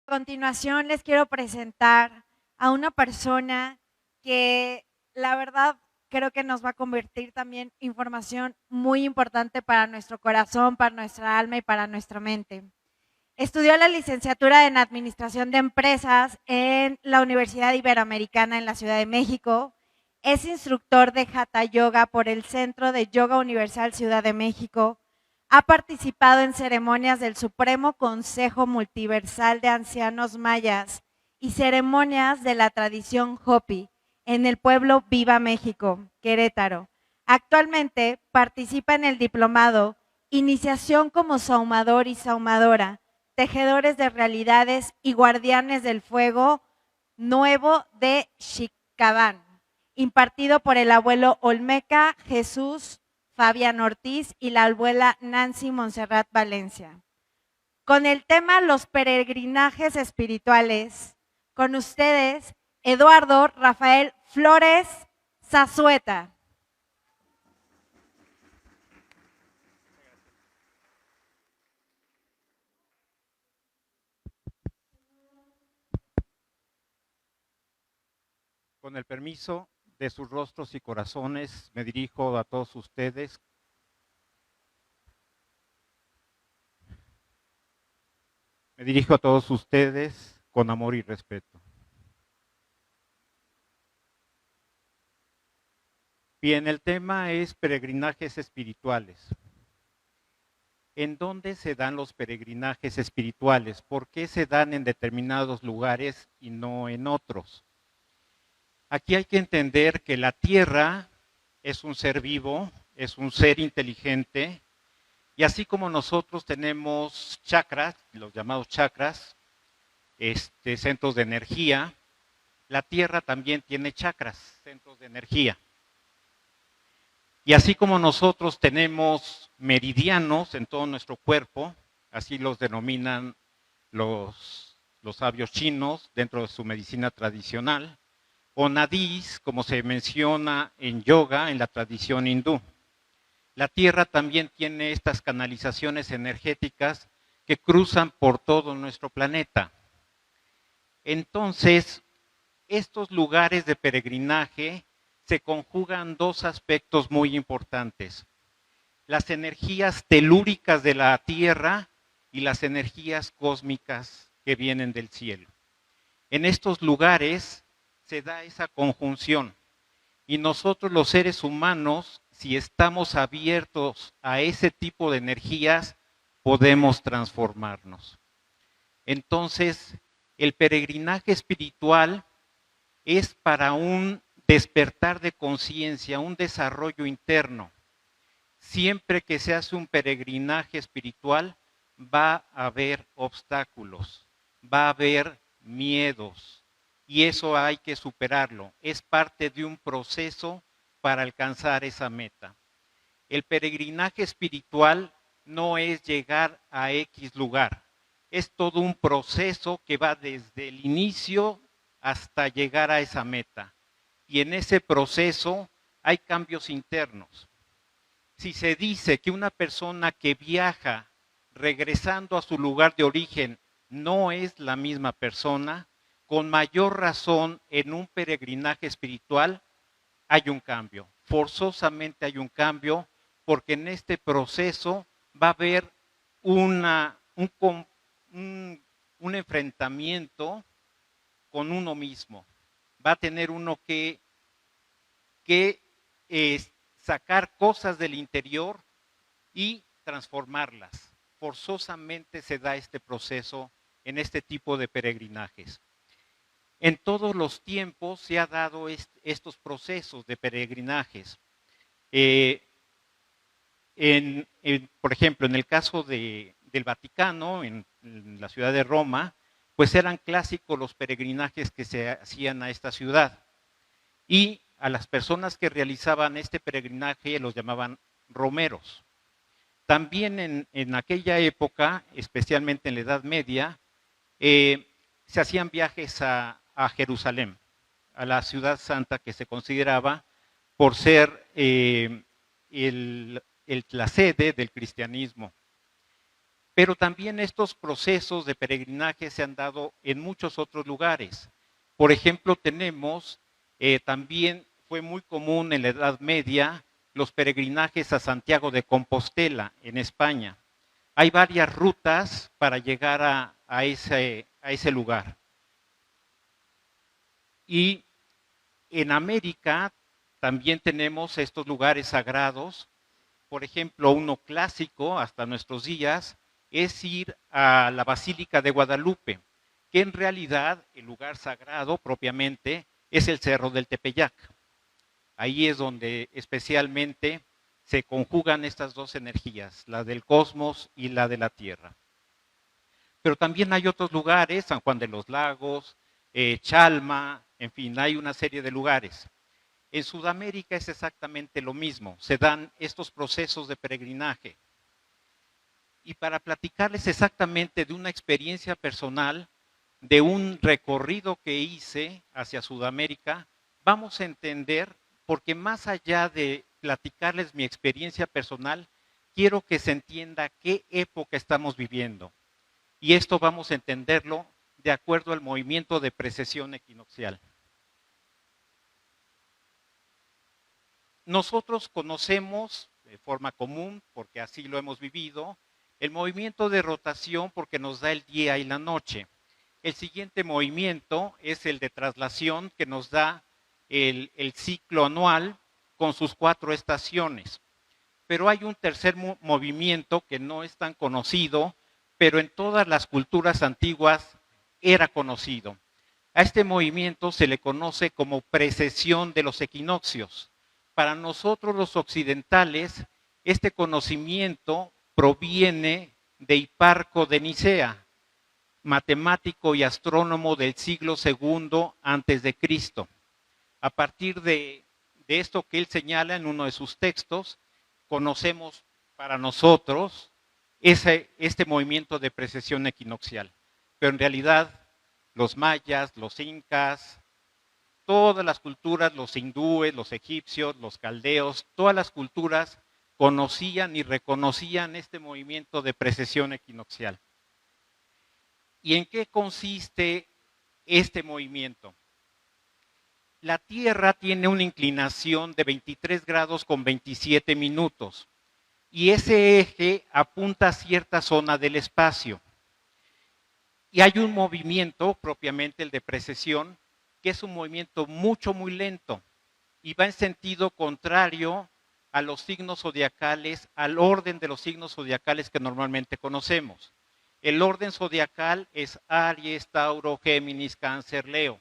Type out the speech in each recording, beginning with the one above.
A continuación les quiero presentar a una persona que la verdad creo que nos va a convertir también información muy importante para nuestro corazón, para nuestra alma y para nuestra mente. Estudió la licenciatura en Administración de Empresas en la Universidad Iberoamericana en la Ciudad de México. Es instructor de Hatha Yoga por el Centro de Yoga Universal Ciudad de México. Ha participado en ceremonias del Supremo Consejo Multiversal de Ancianos Mayas y ceremonias de la tradición Hopi en el pueblo Viva México, Querétaro. Actualmente participa en el diplomado Iniciación como Saumador y Saumadora, Tejedores de Realidades y Guardianes del Fuego Nuevo de Xicabán, impartido por el abuelo Olmeca Jesús Fabián Ortiz y la abuela Nancy Montserrat Valencia. Con el tema Los peregrinajes espirituales, con ustedes, Eduardo Rafael Flores Zazueta. Con el permiso de sus rostros y corazones, me dirijo a todos ustedes. Me dirijo a todos ustedes con amor y respeto. Bien, el tema es peregrinajes espirituales. ¿En dónde se dan los peregrinajes espirituales? ¿Por qué se dan en determinados lugares y no en otros? Aquí hay que entender que la Tierra es un ser vivo, es un ser inteligente, y así como nosotros tenemos chakras, los llamados chakras, centros de energía, la Tierra también tiene chakras, centros de energía. Y así como nosotros tenemos meridianos en todo nuestro cuerpo, así los denominan los sabios chinos dentro de su medicina tradicional, o nadis, como se menciona en yoga, en la tradición hindú. La Tierra también tiene estas canalizaciones energéticas que cruzan por todo nuestro planeta. Entonces, estos lugares de peregrinaje se conjugan dos aspectos muy importantes: las energías telúricas de la Tierra y las energías cósmicas que vienen del cielo. En estos lugares se da esa conjunción y nosotros los seres humanos, si estamos abiertos a ese tipo de energías, podemos transformarnos. Entonces, el peregrinaje espiritual es para un despertar de conciencia, un desarrollo interno. Siempre que se hace un peregrinaje espiritual, va a haber obstáculos, va a haber miedos, y eso hay que superarlo. Es parte de un proceso para alcanzar esa meta. El peregrinaje espiritual no es llegar a X lugar, es todo un proceso que va desde el inicio hasta llegar a esa meta. Y en ese proceso hay cambios internos. Si se dice que una persona que viaja regresando a su lugar de origen no es la misma persona, con mayor razón en un peregrinaje espiritual hay un cambio. Forzosamente hay un cambio, porque en este proceso va a haber un enfrentamiento con uno mismo. Va a tener uno que sacar cosas del interior y transformarlas. Forzosamente se da este proceso en este tipo de peregrinajes. En todos los tiempos se ha dado estos procesos de peregrinajes. Por ejemplo, en el caso del Vaticano, en la ciudad de Roma, pues eran clásicos los peregrinajes que se hacían a esta ciudad. Y a las personas que realizaban este peregrinaje los llamaban romeros. También en aquella época, especialmente en la Edad Media, se hacían viajes a Jerusalén, a la ciudad santa que se consideraba por ser la sede del cristianismo. Pero también estos procesos de peregrinaje se han dado en muchos otros lugares. Por ejemplo, tenemos, también fue muy común en la Edad Media, los peregrinajes a Santiago de Compostela, en España. Hay varias rutas para llegar a ese lugar. Y en América también tenemos estos lugares sagrados. Por ejemplo, uno clásico hasta nuestros días es ir a la Basílica de Guadalupe, que en realidad el lugar sagrado propiamente es el Cerro del Tepeyac. Ahí es donde especialmente se conjugan estas dos energías, la del cosmos y la de la Tierra. Pero también hay otros lugares, San Juan de los Lagos, Chalma, en fin, hay una serie de lugares. En Sudamérica es exactamente lo mismo, se dan estos procesos de peregrinaje. Y para platicarles exactamente de una experiencia personal, de un recorrido que hice hacia Sudamérica, vamos a entender, porque más allá de platicarles mi experiencia personal, quiero que se entienda qué época estamos viviendo. Y esto vamos a entenderlo de acuerdo al movimiento de precesión equinoccial. Nosotros conocemos de forma común, porque así lo hemos vivido, el movimiento de rotación porque nos da el día y la noche. El siguiente movimiento es el de traslación que nos da el ciclo anual con sus 4 estaciones. Pero hay un tercer movimiento que no es tan conocido, pero en todas las culturas antiguas era conocido. A este movimiento se le conoce como precesión de los equinoccios. Para nosotros los occidentales, este conocimiento proviene de Hiparco de Nicea, matemático y astrónomo del siglo II antes de Cristo. A partir de esto que él señala en uno de sus textos, conocemos para nosotros este movimiento de precesión equinoccial. Pero en realidad los mayas, los incas, todas las culturas, los hindúes, los egipcios, los caldeos, todas las culturas conocían y reconocían este movimiento de precesión equinoccial. ¿Y en qué consiste este movimiento? La Tierra tiene una inclinación de 23 grados con 27 minutos y ese eje apunta a cierta zona del espacio. Y hay un movimiento, propiamente el de precesión, que es un movimiento muy lento y va en sentido contrario a los signos zodiacales, al orden de los signos zodiacales que normalmente conocemos. El orden zodiacal es Aries, Tauro, Géminis, Cáncer, Leo.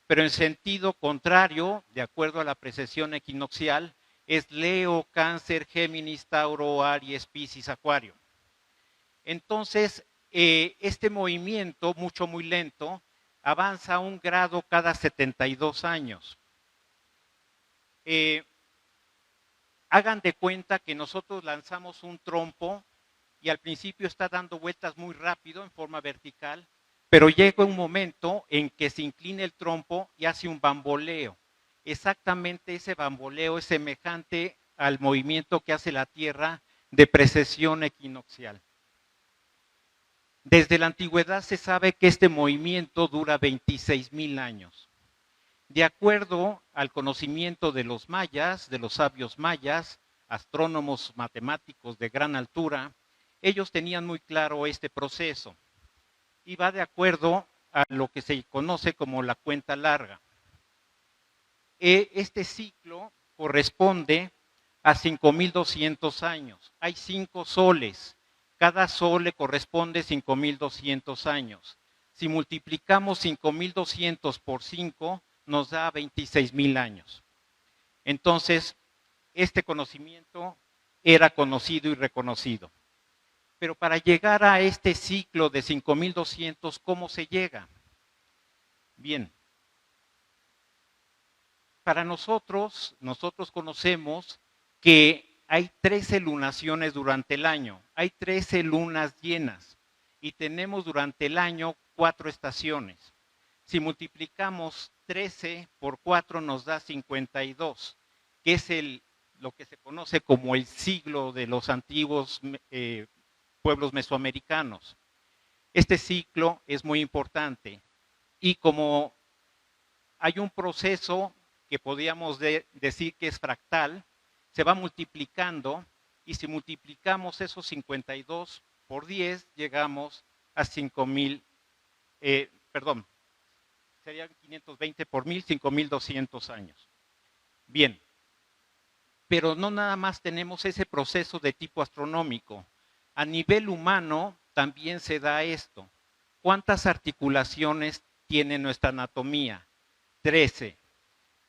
Pero en sentido contrario, de acuerdo a la precesión equinoccial, es Leo, Cáncer, Géminis, Tauro, Aries, Piscis, Acuario. Entonces, este movimiento, muy lento, avanza 1 grado cada 72 años. Hagan de cuenta que nosotros lanzamos un trompo y al principio está dando vueltas muy rápido en forma vertical, pero llega un momento en que se inclina el trompo y hace un bamboleo. Exactamente ese bamboleo es semejante al movimiento que hace la Tierra de precesión equinoccial. Desde la antigüedad se sabe que este movimiento dura 26,000 años. De acuerdo al conocimiento de los mayas, de los sabios mayas, astrónomos matemáticos de gran altura, ellos tenían muy claro este proceso y va de acuerdo a lo que se conoce como la cuenta larga. Este ciclo corresponde a 5,200 años. Hay 5 soles. Cada sol le corresponde 5,200 años. Si multiplicamos 5,200 por 5, nos da 26,000 años. Entonces, este conocimiento era conocido y reconocido. Pero para llegar a este ciclo de 5,200, ¿cómo se llega? Bien. Para nosotros conocemos que hay 13 lunaciones durante el año, hay 13 lunas llenas y tenemos durante el año 4 estaciones. Si multiplicamos 13 por 4 nos da 52, que es lo que se conoce como el siglo de los antiguos pueblos mesoamericanos. Este ciclo es muy importante y como hay un proceso que podríamos decir que es fractal, se va multiplicando y si multiplicamos esos 52 por 10 llegamos a 5,000, perdón, serían 520 por 1000, 5200 años. Bien, pero no nada más tenemos ese proceso de tipo astronómico. A nivel humano también se da esto. ¿Cuántas articulaciones tiene nuestra anatomía? 13.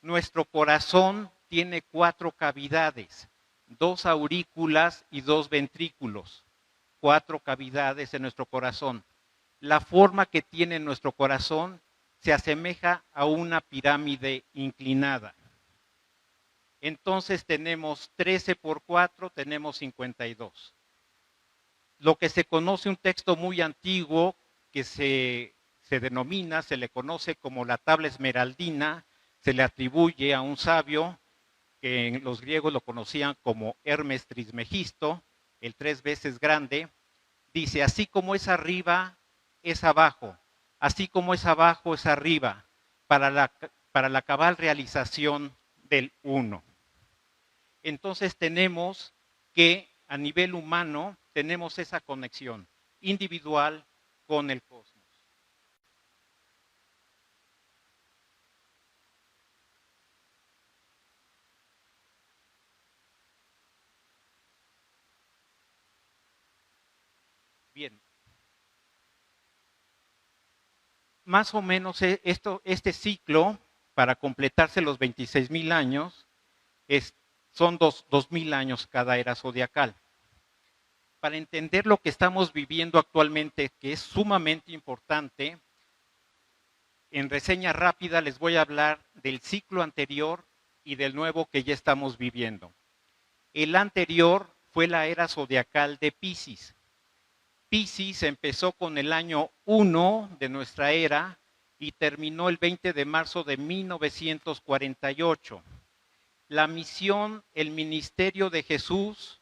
Nuestro corazón tiene 4 cavidades, 2 aurículas y 2 ventrículos. 4 cavidades en nuestro corazón. La forma que tiene nuestro corazón se asemeja a una pirámide inclinada. Entonces tenemos 13 por 4, tenemos 52. Lo que se conoce un texto muy antiguo que se denomina, se le conoce como la tabla esmeraldina, se le atribuye a un sabio que en los griegos lo conocían como Hermes Trismegisto, el 3 veces grande, dice, así como es arriba, es abajo, así como es abajo, es arriba, para la cabal realización del uno. Entonces tenemos que a nivel humano tenemos esa conexión individual con el cosmos. Bien. Más o menos este ciclo, para completarse los 26,000 años, son 2,000 años cada era zodiacal. Para entender lo que estamos viviendo actualmente, que es sumamente importante, en reseña rápida les voy a hablar del ciclo anterior y del nuevo que ya estamos viviendo. El anterior fue la era zodiacal de Piscis. Piscis empezó con el año 1 de nuestra era y terminó el 20 de marzo de 1948. La misión, el ministerio de Jesús,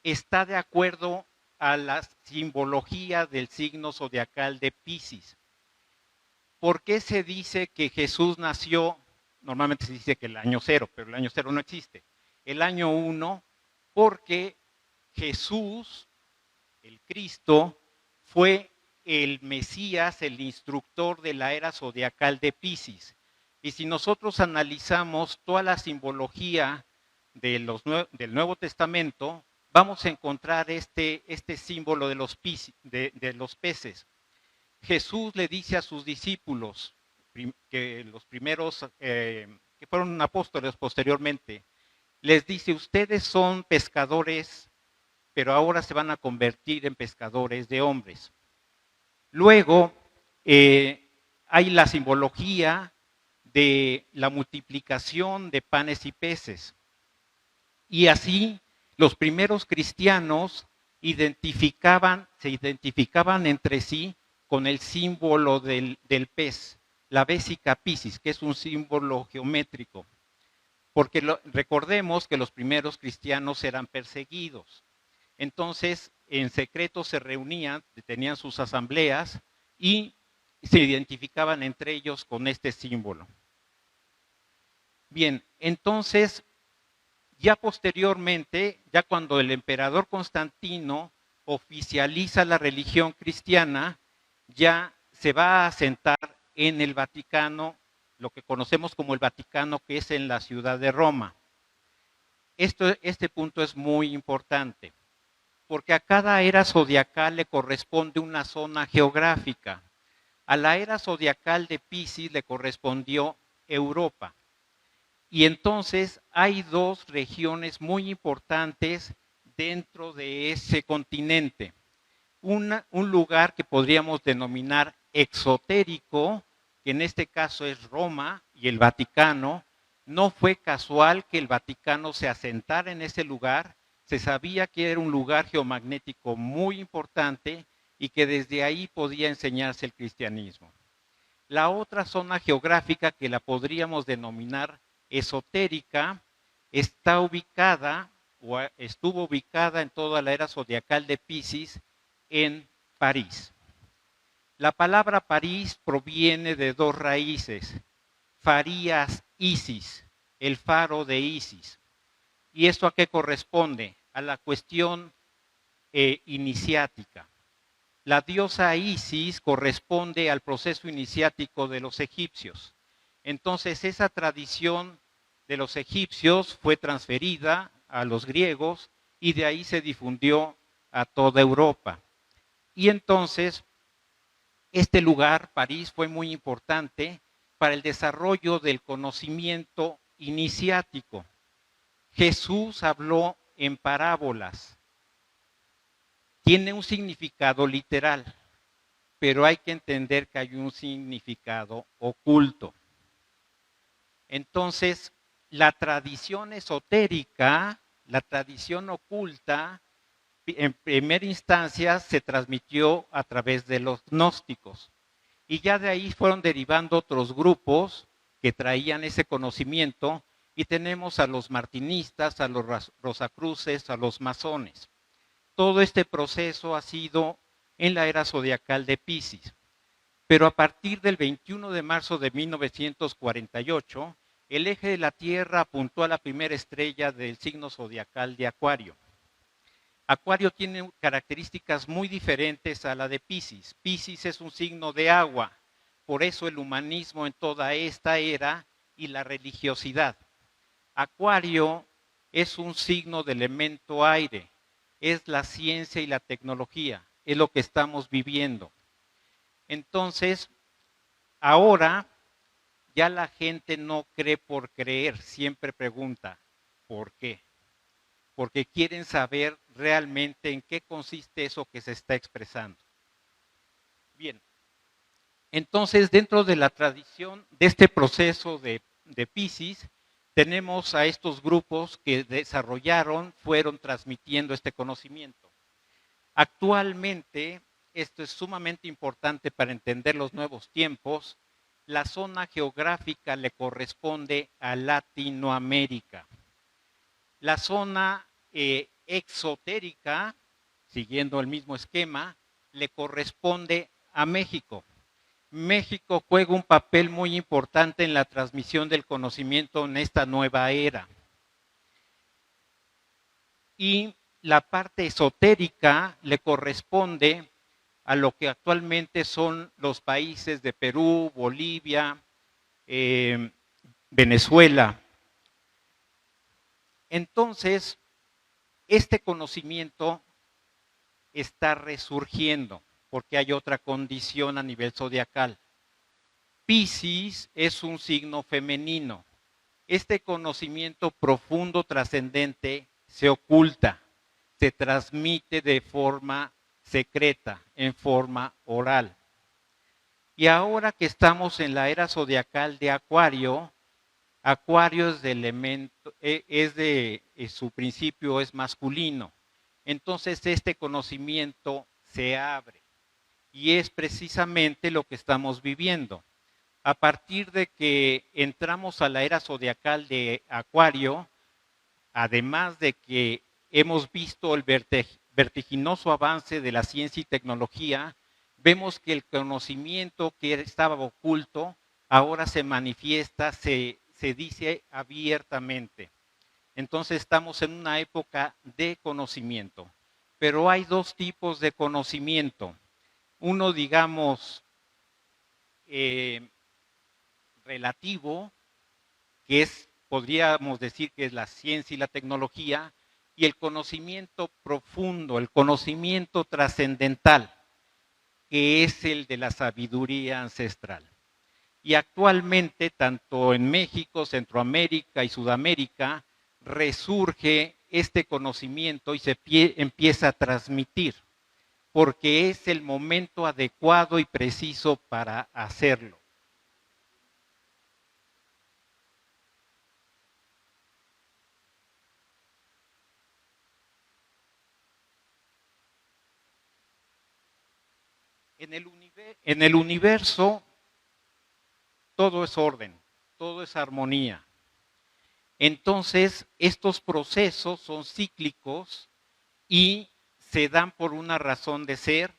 está de acuerdo a la simbología del signo zodiacal de Piscis. ¿Por qué se dice que Jesús nació? Normalmente se dice que el año 0, pero el año 0 no existe. El año 1, porque Jesús, el Cristo, fue el Mesías, el instructor de la era zodiacal de Piscis. Y si nosotros analizamos toda la simbología del Nuevo Testamento, vamos a encontrar este símbolo de los peces. Jesús le dice a sus discípulos, que los primeros, que fueron apóstoles posteriormente, les dice, ustedes son pescadores, pero ahora se van a convertir en pescadores de hombres. Luego, hay la simbología de la multiplicación de panes y peces. Y así, los primeros cristianos se identificaban entre sí con el símbolo del pez, la Vesica Piscis, que es un símbolo geométrico. Porque recordemos que los primeros cristianos eran perseguidos. Entonces, en secreto se reunían, tenían sus asambleas y se identificaban entre ellos con este símbolo. Bien, entonces, ya posteriormente, ya cuando el emperador Constantino oficializa la religión cristiana, ya se va a asentar en el Vaticano, lo que conocemos como el Vaticano, que es en la ciudad de Roma. Este punto es muy importante, porque a cada era zodiacal le corresponde una zona geográfica. A la era zodiacal de Piscis le correspondió Europa. Y entonces hay dos regiones muy importantes dentro de ese continente. Un lugar que podríamos denominar exotérico, que en este caso es Roma y el Vaticano. No fue casual que el Vaticano se asentara en ese lugar, se sabía que era un lugar geomagnético muy importante y que desde ahí podía enseñarse el cristianismo. La otra zona geográfica que la podríamos denominar esotérica está ubicada o estuvo ubicada en toda la era zodiacal de Piscis en París. La palabra París proviene de dos raíces, Farías Isis, el faro de Isis. ¿Y esto a qué corresponde? A la cuestión iniciática. La diosa Isis corresponde al proceso iniciático de los egipcios. Entonces esa tradición de los egipcios fue transferida a los griegos y de ahí se difundió a toda Europa. Y entonces este lugar, París, fue muy importante para el desarrollo del conocimiento iniciático. Jesús habló en parábolas. Tiene un significado literal, pero hay que entender que hay un significado oculto. Entonces, la tradición esotérica, la tradición oculta, en primera instancia se transmitió a través de los gnósticos. Y ya de ahí fueron derivando otros grupos que traían ese conocimiento y tenemos a los martinistas, a los rosacruces, a los masones. Todo este proceso ha sido en la era zodiacal de Piscis. Pero a partir del 21 de marzo de 1948, el eje de la Tierra apuntó a la primera estrella del signo zodiacal de Acuario. Acuario tiene características muy diferentes a la de Piscis. Piscis es un signo de agua, por eso el humanismo en toda esta era y la religiosidad. Acuario es un signo de elemento aire, es la ciencia y la tecnología, es lo que estamos viviendo. Entonces, ahora ya la gente no cree por creer, siempre pregunta, ¿por qué? Porque quieren saber realmente en qué consiste eso que se está expresando. Bien, entonces dentro de la tradición de este proceso de Piscis, tenemos a estos grupos que desarrollaron, fueron transmitiendo este conocimiento. Actualmente, esto es sumamente importante para entender los nuevos tiempos, la zona geográfica le corresponde a Latinoamérica. La zona exotérica, siguiendo el mismo esquema, le corresponde a México. México juega un papel muy importante en la transmisión del conocimiento en esta nueva era. Y la parte esotérica le corresponde a lo que actualmente son los países de Perú, Bolivia, Venezuela. Entonces, este conocimiento está resurgiendo porque hay otra condición a nivel zodiacal. Piscis es un signo femenino. Este conocimiento profundo, trascendente, se oculta, se transmite de forma secreta, en forma oral. Y ahora que estamos en la era zodiacal de Acuario, Acuario es de elemento, su principio es masculino. Entonces este conocimiento se abre y es precisamente lo que estamos viviendo. A partir de que entramos a la era zodiacal de Acuario, además de que hemos visto el vertiginoso avance de la ciencia y tecnología, vemos que el conocimiento que estaba oculto ahora se manifiesta, se dice abiertamente. Entonces estamos en una época de conocimiento, pero hay dos tipos de conocimiento. Uno, digamos, relativo, que es, podríamos decir que es la ciencia y la tecnología, y el conocimiento profundo, el conocimiento trascendental, que es el de la sabiduría ancestral. Y actualmente, tanto en México, Centroamérica y Sudamérica, resurge este conocimiento y se empieza a transmitir, porque es el momento adecuado y preciso para hacerlo. En el universo todo es orden, todo es armonía. Entonces, estos procesos son cíclicos y se dan por una razón de ser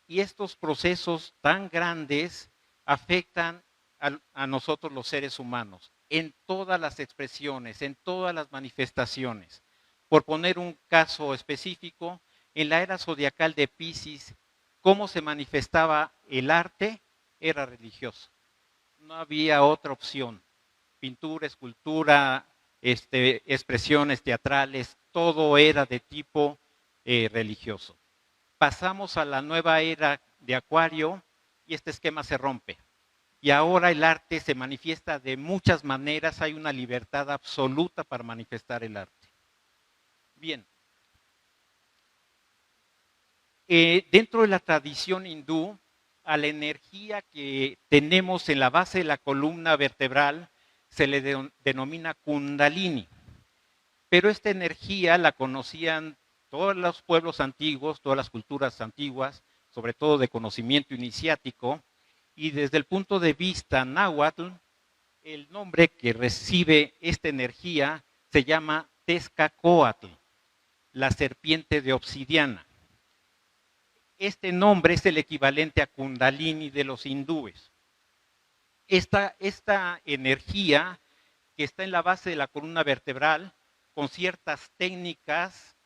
y estos procesos tan grandes afectan a nosotros los seres humanos en todas las expresiones, en todas las manifestaciones. Por poner un caso específico, en la era zodiacal de Piscis, cómo se manifestaba el arte era religioso. No había otra opción. Pintura, escultura, expresiones teatrales, todo era de tipo religioso. Pasamos a la nueva era de Acuario y este esquema se rompe. Y ahora el arte se manifiesta de muchas maneras, hay una libertad absoluta para manifestar el arte. Bien. Dentro de la tradición hindú, a la energía que tenemos en la base de la columna vertebral se le denomina Kundalini. Pero esta energía la conocían todos los pueblos antiguos, todas las culturas antiguas, sobre todo de conocimiento iniciático, y desde el punto de vista náhuatl, el nombre que recibe esta energía se llama Tezcatlipoca, la serpiente de obsidiana. Este nombre es el equivalente a Kundalini de los hindúes. Esta energía que está en la base de la columna vertebral, con ciertas técnicas,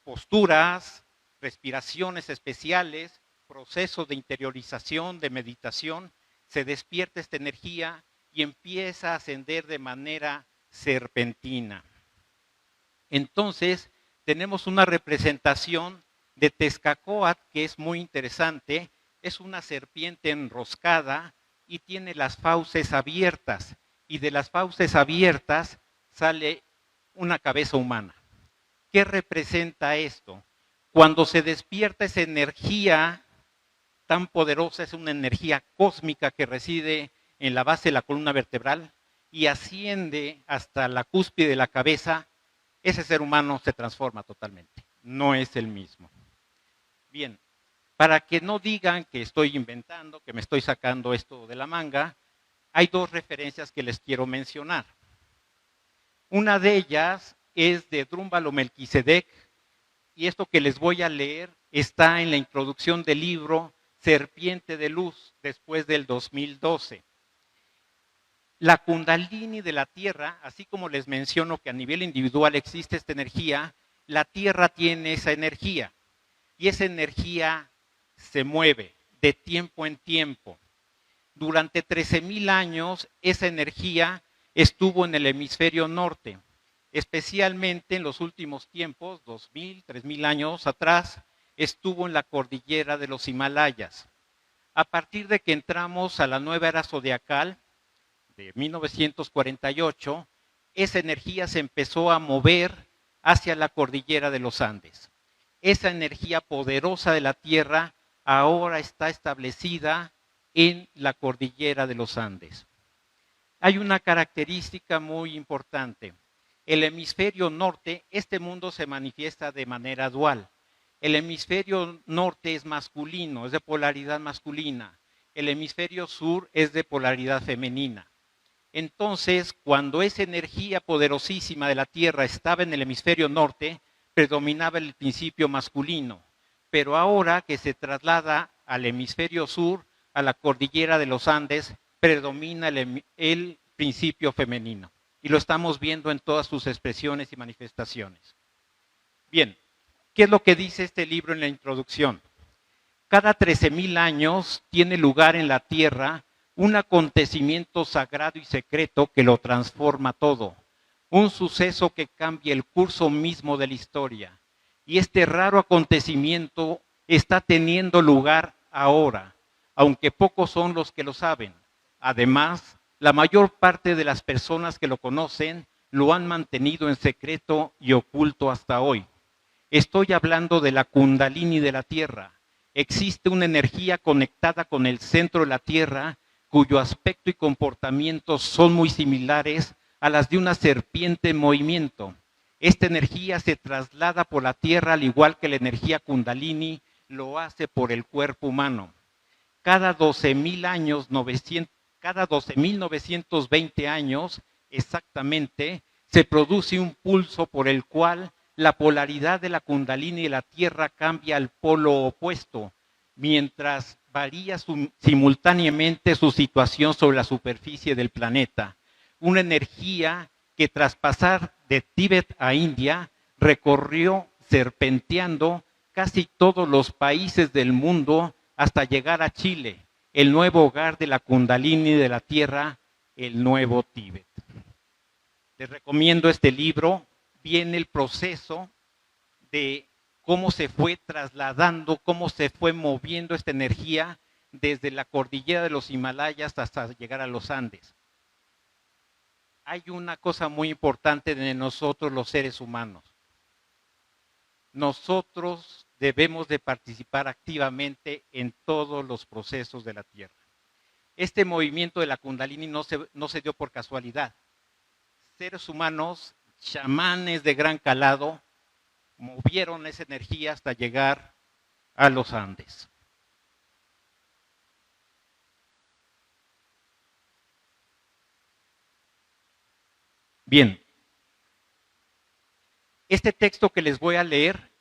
posturas, respiraciones especiales, procesos de interiorización, de meditación, se despierta esta energía y empieza a ascender de manera serpentina. Entonces, tenemos una representación de Tezcatlipoca que es muy interesante. Es una serpiente enroscada y tiene las fauces abiertas. Y de las fauces abiertas sale una cabeza humana. ¿Qué representa esto? Cuando se despierta esa energía tan poderosa, es una energía cósmica que reside en la base de la columna vertebral y asciende hasta la cúspide de la cabeza, ese ser humano se transforma totalmente, no es el mismo. Bien, para que no digan que estoy inventando, que me estoy sacando esto de la manga, hay dos referencias que les quiero mencionar. Una de ellas es de Drúmbalo Melquisedec, y esto que les voy a leer está en la introducción del libro Serpiente de Luz, después del 2012. La Kundalini de la Tierra, así como les menciono que a nivel individual existe esta energía, la Tierra tiene esa energía. Y esa energía se mueve de tiempo en tiempo. Durante 13,000 años, esa energía estuvo en el hemisferio norte. Especialmente en los últimos tiempos, 2,000, 3,000 años atrás, estuvo en la cordillera de los Himalayas. A partir de que entramos a la nueva era zodiacal de 1948, esa energía se empezó a mover hacia la cordillera de los Andes. Esa energía poderosa de la Tierra ahora está establecida en la cordillera de los Andes. Hay una característica muy importante. El hemisferio norte, este mundo se manifiesta de manera dual. El hemisferio norte es masculino, es de polaridad masculina. El hemisferio sur es de polaridad femenina. Entonces, cuando esa energía poderosísima de la Tierra estaba en el hemisferio norte, predominaba el principio masculino. Pero ahora que se traslada al hemisferio sur, a la cordillera de los Andes, predomina el principio femenino. Y lo estamos viendo en todas sus expresiones y manifestaciones. Bien, ¿qué es lo que dice este libro en la introducción? Cada 13,000 años tiene lugar en la Tierra un acontecimiento sagrado y secreto que lo transforma todo. Un suceso que cambia el curso mismo de la historia. Y este raro acontecimiento está teniendo lugar ahora, aunque pocos son los que lo saben. Además, la mayor parte de las personas que lo conocen lo han mantenido en secreto y oculto hasta hoy. Estoy hablando de la Kundalini de la Tierra. Existe una energía conectada con el centro de la Tierra, cuyo aspecto y comportamiento son muy similares a las de una serpiente en movimiento. Esta energía se traslada por la Tierra al igual que la energía Kundalini lo hace por el cuerpo humano. Cada 12,000 años, cada 12,920 años exactamente, se produce un pulso por el cual la polaridad de la Kundalini de la Tierra cambia al polo opuesto, mientras varía simultáneamente su situación sobre la superficie del planeta. Una energía que tras pasar de Tíbet a India, recorrió serpenteando casi todos los países del mundo hasta llegar a Chile, el nuevo hogar de la Kundalini de la Tierra, el nuevo Tíbet. Les recomiendo este libro. Viene el proceso de cómo se fue trasladando, cómo se fue moviendo esta energía desde la cordillera de los Himalayas hasta llegar a los Andes. Hay una cosa muy importante de nosotros los seres humanos. Nosotros debemos de participar activamente en todos los procesos de la Tierra. Este movimiento de la Kundalini no se dio por casualidad. Seres humanos, chamanes de gran calado, movieron esa energía hasta llegar a los Andes. Bien, este texto que les voy a leer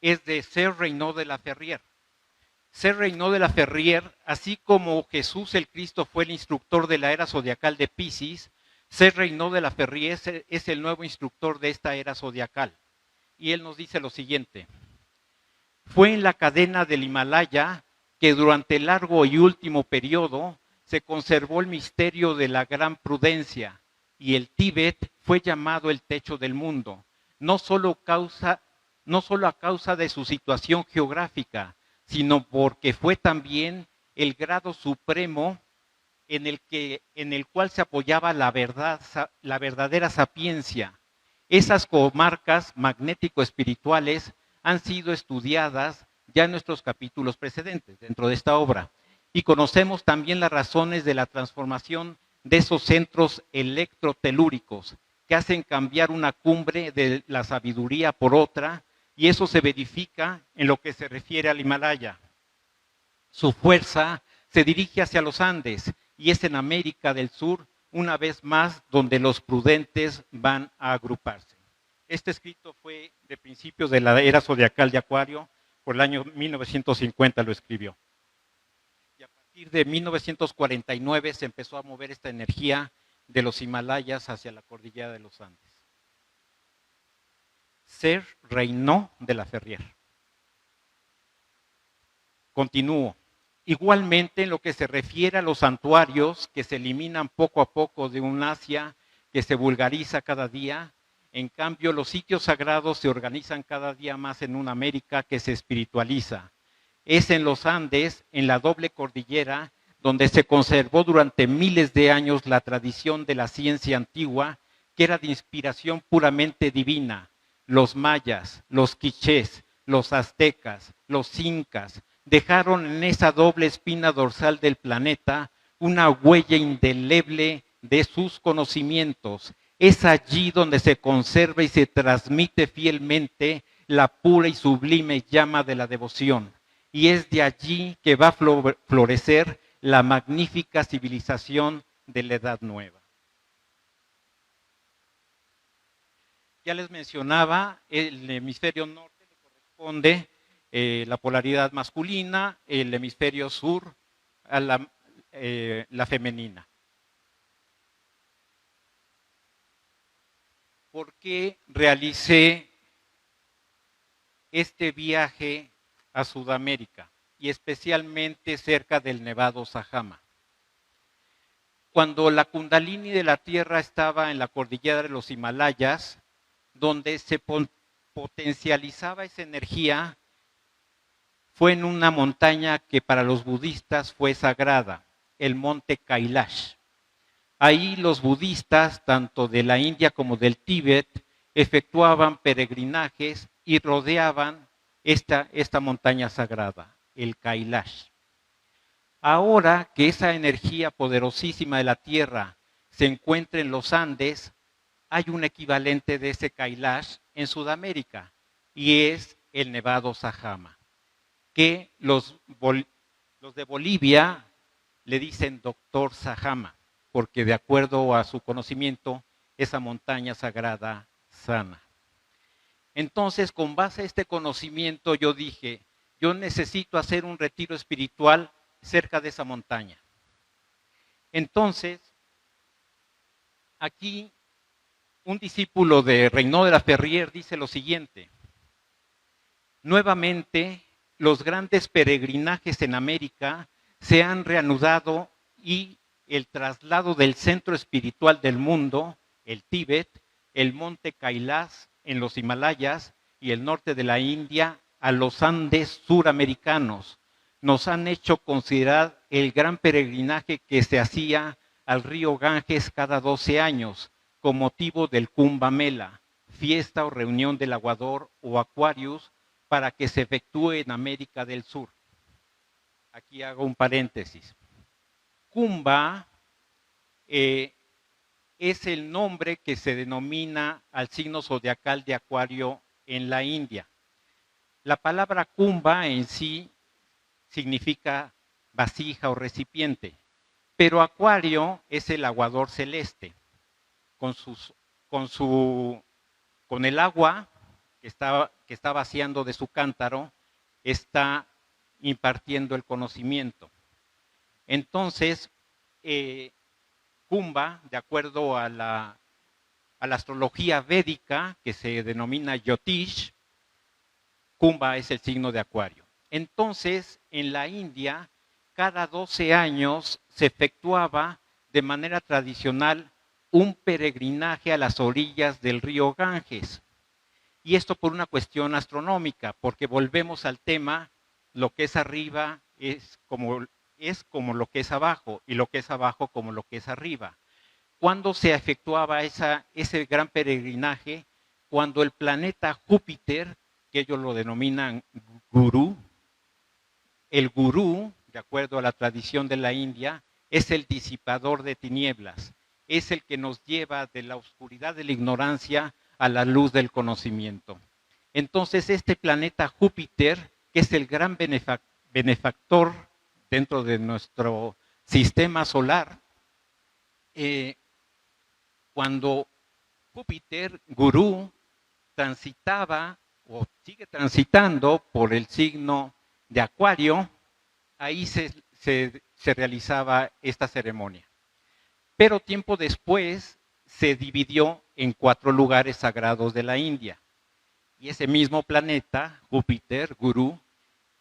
es de Sir Reynaud de la Ferrière. Sir Reynaud de la Ferrière, así como Jesús el Cristo fue el instructor de la era zodiacal de Piscis, Sir Reynaud de la Ferrière es el nuevo instructor de esta era zodiacal. Y él nos dice lo siguiente: fue en la cadena del Himalaya que durante el largo y último periodo se conservó el misterio de la gran prudencia, y el Tíbet fue llamado el techo del mundo, no solo a causa de su situación geográfica, sino porque fue también el grado supremo en el cual se apoyaba la verdadera sapiencia. Esas comarcas magnético-espirituales han sido estudiadas ya en nuestros capítulos precedentes dentro de esta obra, y conocemos también las razones de la transformación de esos centros electrotelúricos que hacen cambiar una cumbre de la sabiduría por otra, y eso se verifica en lo que se refiere al Himalaya. Su fuerza se dirige hacia los Andes, y es en América del Sur, una vez más, donde los prudentes van a agruparse. Este escrito fue de principios de la era zodiacal de Acuario, por el año 1950 lo escribió. Y a partir de 1949 se empezó a mover esta energía de los Himalayas hacia la cordillera de los Andes. Sir Reynaud de la Ferrière. Continúo. Igualmente, en lo que se refiere a los santuarios que se eliminan poco a poco de un Asia que se vulgariza cada día, en cambio los sitios sagrados se organizan cada día más en una América que se espiritualiza. Es en los Andes, en la doble cordillera, donde se conservó durante miles de años la tradición de la ciencia antigua, que era de inspiración puramente divina. Los mayas, los quichés, los aztecas, los incas, dejaron en esa doble espina dorsal del planeta una huella indeleble de sus conocimientos. Es allí donde se conserva y se transmite fielmente la pura y sublime llama de la devoción. Y es de allí que va a florecer la magnífica civilización de la Edad Nueva. Ya les mencionaba, el hemisferio norte le corresponde la polaridad masculina, el hemisferio sur a la femenina. ¿Por qué realicé este viaje a Sudamérica y especialmente cerca del Nevado Sajama? Cuando la Kundalini de la Tierra estaba en la cordillera de los Himalayas, donde se potencializaba esa energía, fue en una montaña que para los budistas fue sagrada, el monte Kailash. Ahí los budistas, tanto de la India como del Tíbet, efectuaban peregrinajes y rodeaban esta montaña sagrada, el Kailash. Ahora que esa energía poderosísima de la Tierra se encuentra en los Andes, hay un equivalente de ese Kailash en Sudamérica, y es el Nevado Sajama, que los de Bolivia le dicen Doctor Sajama, porque de acuerdo a su conocimiento, esa montaña sagrada sana. Entonces, con base a este conocimiento, yo dije, yo necesito hacer un retiro espiritual cerca de esa montaña. Entonces, aquí un discípulo de Reinaud de la Ferrière dice lo siguiente: nuevamente, los grandes peregrinajes en América se han reanudado y el traslado del centro espiritual del mundo, el Tíbet, el monte Kailash en los Himalayas y el norte de la India a los Andes suramericanos, nos han hecho considerar el gran peregrinaje que se hacía al río Ganges cada 12 años, con motivo del Kumbh Mela, fiesta o reunión del aguador o Aquarius, para que se efectúe en América del Sur. Aquí hago un paréntesis. Kumbh es el nombre que se denomina al signo zodiacal de Acuario en la India. La palabra Kumbh en sí significa vasija o recipiente, pero Acuario es el aguador celeste, con el agua que está vaciando de su cántaro, está impartiendo el conocimiento. Entonces, Kumbh, de acuerdo a la astrología védica, que se denomina Jyotish, Kumbh es el signo de Acuario. Entonces, en la India, cada 12 años se efectuaba de manera tradicional un peregrinaje a las orillas del río Ganges. Y esto por una cuestión astronómica, porque volvemos al tema, lo que es arriba es como lo que es abajo, y lo que es abajo como lo que es arriba. ¿Cuándo se efectuaba ese gran peregrinaje? Cuando el planeta Júpiter, que ellos lo denominan Gurú, el Gurú, de acuerdo a la tradición de la India, es el disipador de tinieblas, es el que nos lleva de la oscuridad de la ignorancia a la luz del conocimiento. Entonces, este planeta Júpiter, que es el gran benefactor dentro de nuestro sistema solar, cuando Júpiter, Gurú, transitaba o sigue transitando por el signo de Acuario, ahí se realizaba esta ceremonia. Pero tiempo después se dividió en 4 lugares sagrados de la India. Y ese mismo planeta, Júpiter, Gurú,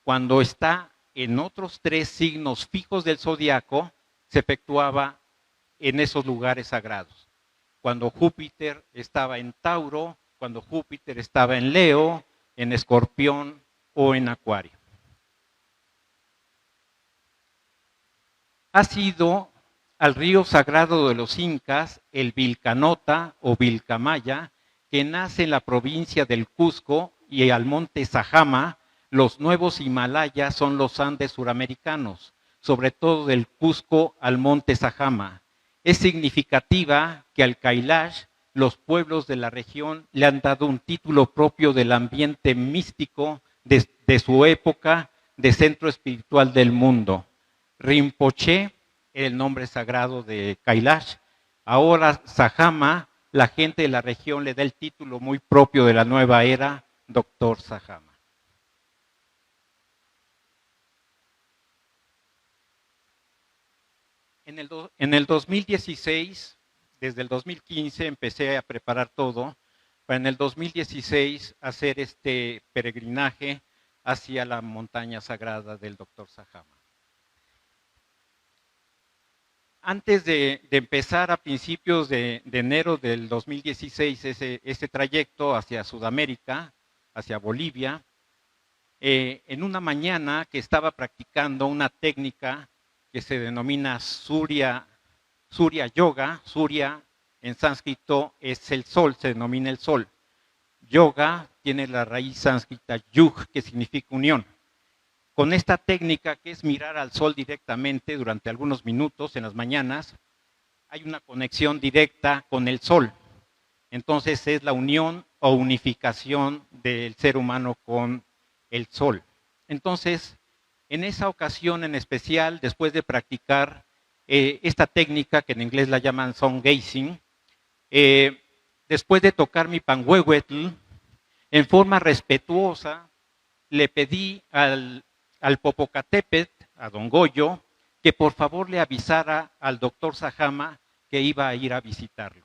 cuando está en otros 3 signos fijos del zodiaco, se efectuaba en esos lugares sagrados. Cuando Júpiter estaba en Tauro, cuando Júpiter estaba en Leo, en Escorpión o en Acuario. Ha sido al río sagrado de los incas, el Vilcanota o Vilcamaya, que nace en la provincia del Cusco, y al monte Sajama. Los nuevos Himalayas son los Andes suramericanos, sobre todo del Cusco al monte Sajama. Es significativa que al Kailash los pueblos de la región le han dado un título propio del ambiente místico de su época de centro espiritual del mundo. Rinpoche, el nombre sagrado de Kailash. Ahora Sajama, la gente de la región le da el título muy propio de la nueva era, Doctor Sajama. En el 2016, desde el 2015 empecé a preparar todo para en el 2016 hacer este peregrinaje hacia la montaña sagrada del Doctor Sajama. Antes de empezar a principios de enero del 2016 ese trayecto hacia Sudamérica, hacia Bolivia, en una mañana que estaba practicando una técnica que se denomina Surya Yoga. Surya en sánscrito es el sol, se denomina el sol. Yoga tiene la raíz sánscrita yug, que significa unión. Con esta técnica, que es mirar al sol directamente durante algunos minutos en las mañanas, hay una conexión directa con el sol. Entonces es la unión o unificación del ser humano con el sol. Entonces, en esa ocasión en especial, después de practicar esta técnica, que en inglés la llaman sun gazing, después de tocar mi panhuehuetl, En forma respetuosa, le pedí al Popocatépetl, a don Goyo, que por favor le avisara al doctor Sajama que iba a ir a visitarlo.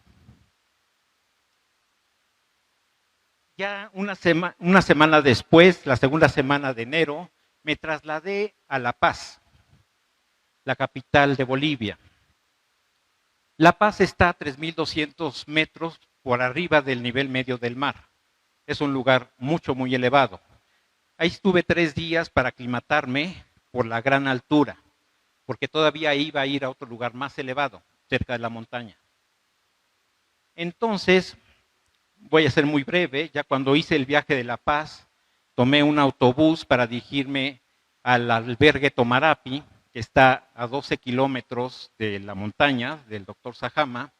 Ya una semana después, la segunda semana de enero, me trasladé a La Paz, la capital de Bolivia. La Paz está a 3.200 metros por arriba del nivel medio del mar. Es un lugar muy elevado. Ahí estuve 3 días para aclimatarme por la gran altura, porque todavía iba a ir a otro lugar más elevado, cerca de la montaña. Entonces, voy a ser muy breve, ya cuando hice el viaje de La Paz, tomé un autobús para dirigirme al albergue Tomarapi, que está a 12 kilómetros de la montaña del doctor Sajama.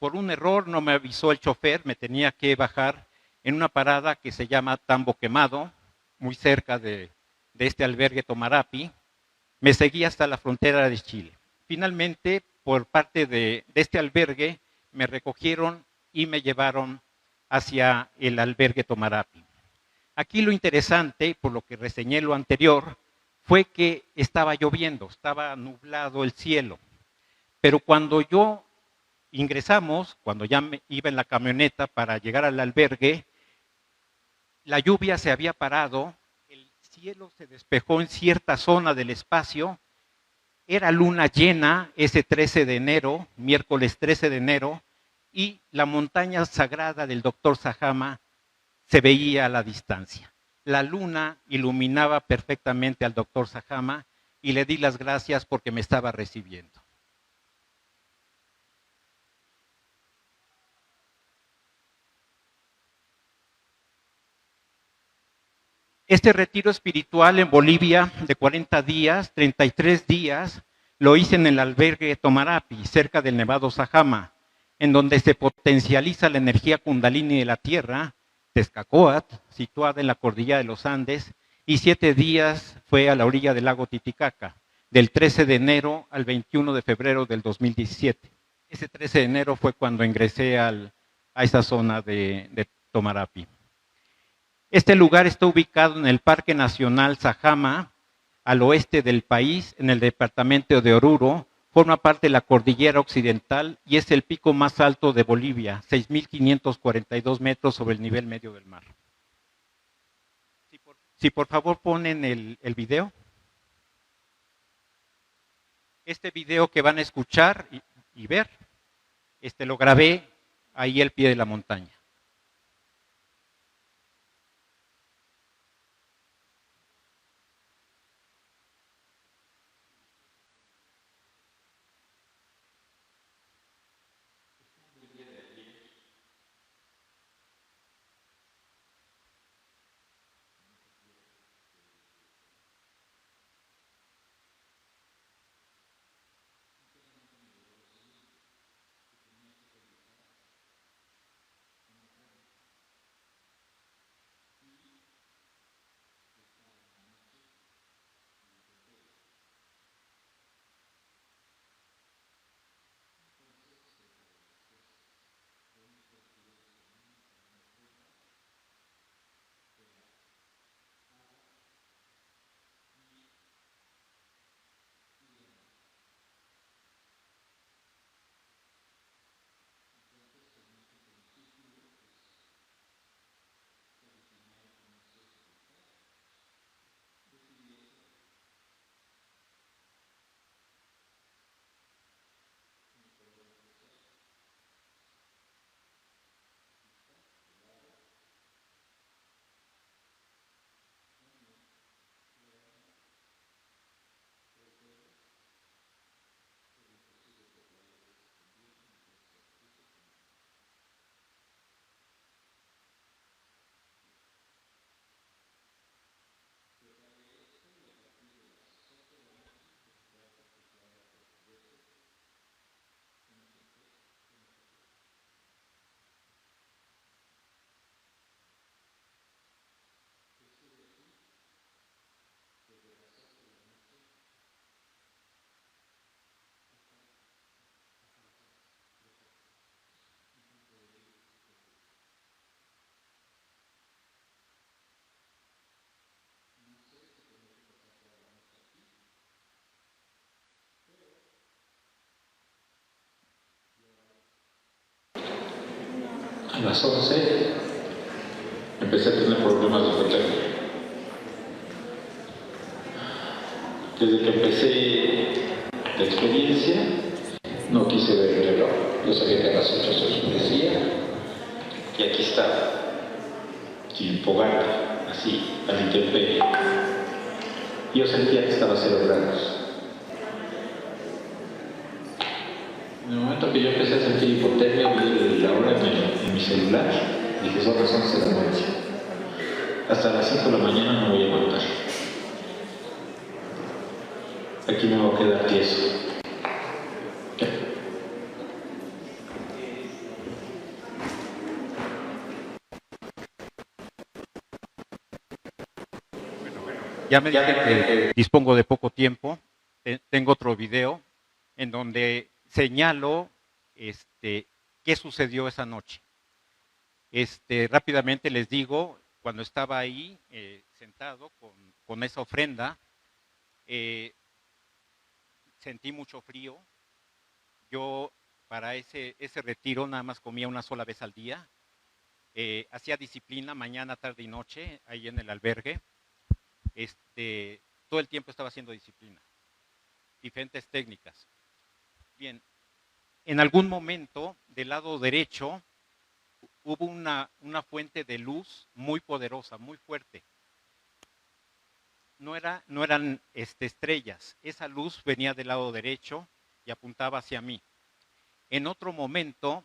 Por un error no me avisó el chofer, me tenía que bajar en una parada que se llama Tambo Quemado, muy cerca de este albergue Tomarapi. Me seguí hasta la frontera de Chile. Finalmente, por parte de este albergue, me recogieron y me llevaron hacia el albergue Tomarapi. Aquí lo interesante, por lo que reseñé lo anterior, fue que estaba lloviendo, estaba nublado el cielo. Pero cuando ingresamos, cuando ya iba en la camioneta para llegar al albergue, la lluvia se había parado, el cielo se despejó en cierta zona del espacio, era luna llena ese 13 de enero, miércoles 13 de enero, y la montaña sagrada del doctor Sajama se veía a la distancia. La luna iluminaba perfectamente al doctor Sajama y le di las gracias porque me estaba recibiendo. Este retiro espiritual en Bolivia de 40 días, 33 días, lo hice en el albergue Tomarapi, cerca del Nevado Sajama, en donde se potencializa la energía kundalini de la tierra, Tezcacóatl, situada en la cordillera de los Andes, y 7 días fue a la orilla del lago Titicaca, del 13 de enero al 21 de febrero del 2017. Ese 13 de enero fue cuando ingresé a esa zona de Tomarapi. Este lugar está ubicado en el Parque Nacional Sajama, al oeste del país, en el departamento de Oruro. Forma parte de la cordillera occidental y es el pico más alto de Bolivia, 6.542 metros sobre el nivel medio del mar. Si por favor ponen el video. Este video que van a escuchar y ver, lo grabé ahí al pie de la montaña. las 11, empecé a tener problemas de hipotermia. Desde que empecé la experiencia, no quise ver el reloj. Yo sabía que a las 8 se oscurecía y aquí estaba, sin fogata, así, a la intemperie. Yo sentía que estaba a 0 grados. En el momento que yo empecé a sentir hipotermia, vi la hora en mi celular, dije, son las 11 de la noche. Hasta las 5 de la mañana no voy a aguantar. Aquí me voy a quedar tieso. Ya me dije que dispongo de poco tiempo. Tengo otro video en donde señalo qué sucedió esa noche. Rápidamente les digo, cuando estaba ahí sentado con esa ofrenda, sentí mucho frío. Yo para ese retiro nada más comía una sola vez al día. Hacía disciplina mañana, tarde y noche ahí en el albergue. Todo el tiempo estaba haciendo disciplina, diferentes técnicas. Bien, en algún momento del lado derecho hubo una fuente de luz muy poderosa, muy fuerte. No eran estrellas, esa luz venía del lado derecho y apuntaba hacia mí. En otro momento,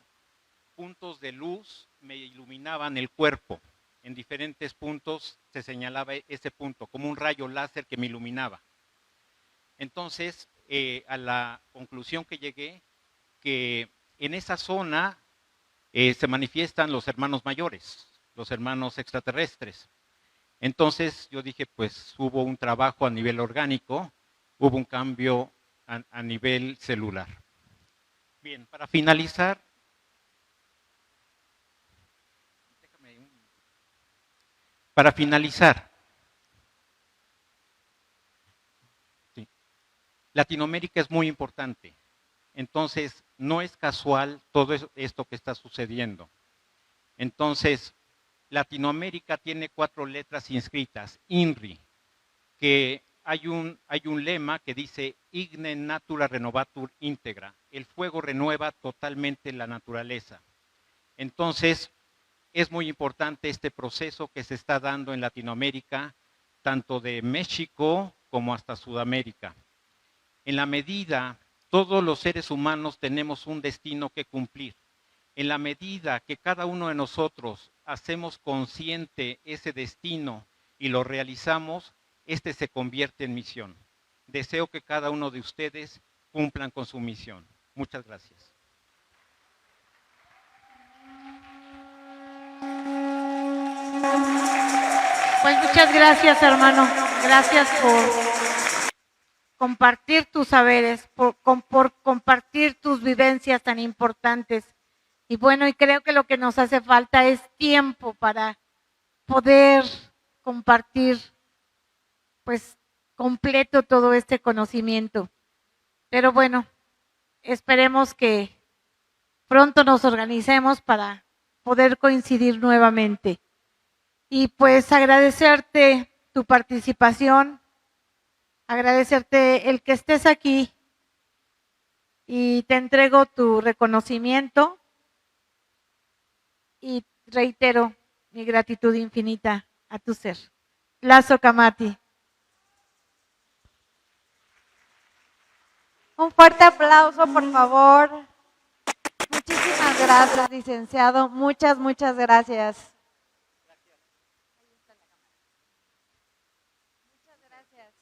puntos de luz me iluminaban el cuerpo. En diferentes puntos se señalaba ese punto, como un rayo láser que me iluminaba. Entonces, a la conclusión que llegué, que en esa zona se manifiestan los hermanos mayores, los hermanos extraterrestres. Entonces yo dije, pues hubo un trabajo a nivel orgánico, hubo un cambio a nivel celular. Bien, para finalizar, sí, Latinoamérica es muy importante. Entonces, no es casual todo esto que está sucediendo. Entonces, Latinoamérica tiene 4 letras inscritas, INRI, que hay un lema que dice Igne Natura Renovatur Integra, el fuego renueva totalmente la naturaleza. Entonces, es muy importante este proceso que se está dando en Latinoamérica, tanto de México como hasta Sudamérica. En la medida, todos los seres humanos tenemos un destino que cumplir. En la medida que cada uno de nosotros hacemos consciente ese destino y lo realizamos, se convierte en misión. Deseo que cada uno de ustedes cumplan con su misión. Muchas gracias. Pues muchas gracias, hermano. Gracias por compartir tus saberes, por compartir tus vivencias tan importantes. Y bueno, y creo que lo que nos hace falta es tiempo para poder compartir, pues, completo todo este conocimiento. Pero bueno, esperemos que pronto nos organicemos para poder coincidir nuevamente. Y pues agradecerte tu participación, agradecerte el que estés aquí y te entrego tu reconocimiento y reitero mi gratitud infinita a tu ser. Lazo Kamati. Un fuerte aplauso, por favor. Muchísimas gracias, licenciado. Muchas gracias. Muchas gracias.